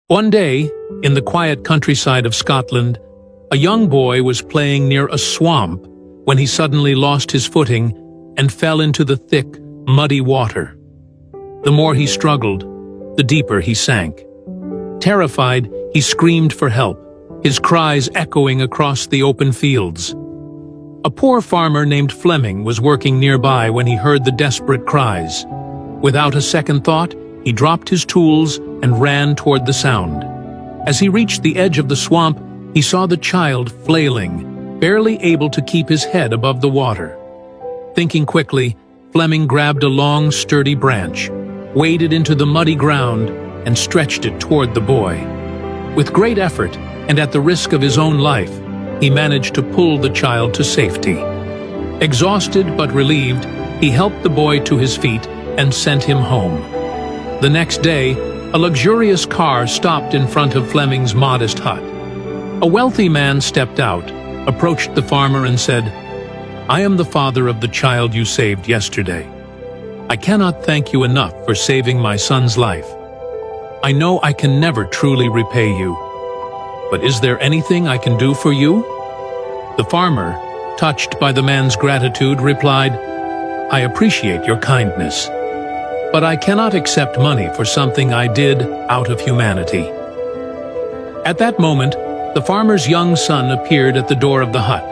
One day, in the quiet countryside of Scotland, a young boy was playing near a swamp when he suddenly lost his footing and fell into the thick, muddy water. The more he struggled, the deeper he sank. Terrified, he screamed for help, his cries echoing across the open fields. A poor farmer named Fleming was working nearby when he heard the desperate cries. Without a second thought, he dropped his tools and ran toward the sound. As he reached the edge of the swamp, he saw the child flailing, barely able to keep his head above the water. Thinking quickly, Fleming grabbed a long, sturdy branch, waded into the muddy ground, and stretched it toward the boy. With great effort, and at the risk of his own life, he managed to pull the child to safety. Exhausted but relieved, he helped the boy to his feet and sent him home. The next day, a luxurious car stopped in front of Fleming's modest hut. A wealthy man stepped out, approached the farmer and said, "I am the father of the child you saved yesterday. I cannot thank you enough for saving my son's life. I know I can never truly repay you, but is there anything I can do for you?" The farmer, touched by the man's gratitude, replied, "I appreciate your kindness, but I cannot accept money for something I did out of humanity." At that moment, the farmer's young son appeared at the door of the hut.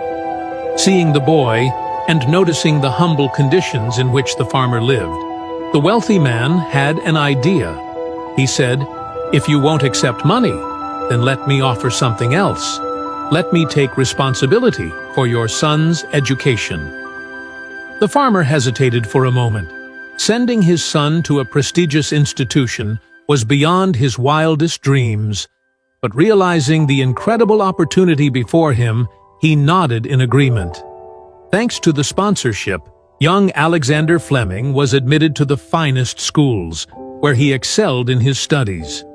Seeing the boy, and noticing the humble conditions in which the farmer lived, the wealthy man had an idea. He said, "If you won't accept money, then let me offer something else. Let me take responsibility for your son's education." The farmer hesitated for a moment. Sending his son to a prestigious institution was beyond his wildest dreams, but realizing the incredible opportunity before him, he nodded in agreement. Thanks to the sponsorship, young Alexander Fleming was admitted to the finest schools, where he excelled in his studies.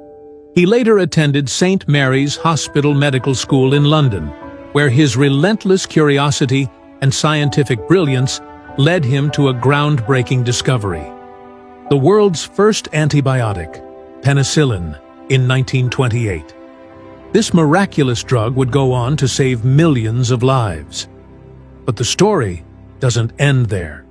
He later attended St. Mary's Hospital Medical School in London, where his relentless curiosity and scientific brilliance led him to a groundbreaking discovery: the world's first antibiotic, penicillin, in 1928. This miraculous drug would go on to save millions of lives. But the story doesn't end there.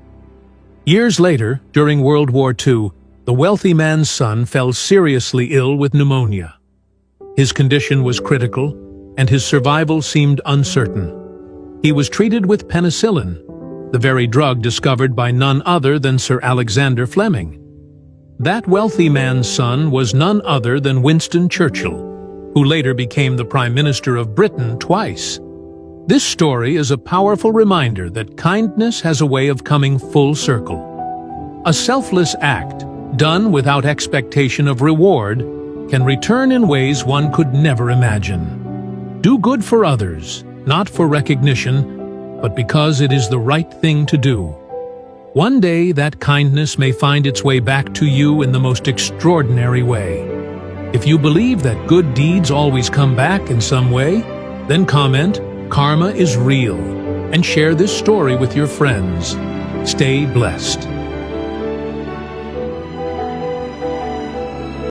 Years later, during World War II, the wealthy man's son fell seriously ill with pneumonia. His condition was critical, and his survival seemed uncertain. He was treated with penicillin, the very drug discovered by none other than Sir Alexander Fleming. That wealthy man's son was none other than Winston Churchill, who later became the Prime Minister of Britain twice. This story is a powerful reminder that kindness has a way of coming full circle. A selfless act, done without expectation of reward, can return in ways one could never imagine. Do good for others, not for recognition, but because it is the right thing to do. One day that kindness may find its way back to you in the most extraordinary way. If you believe that good deeds always come back in some way, then comment, "Karma is real," and share this story with your friends. Stay blessed.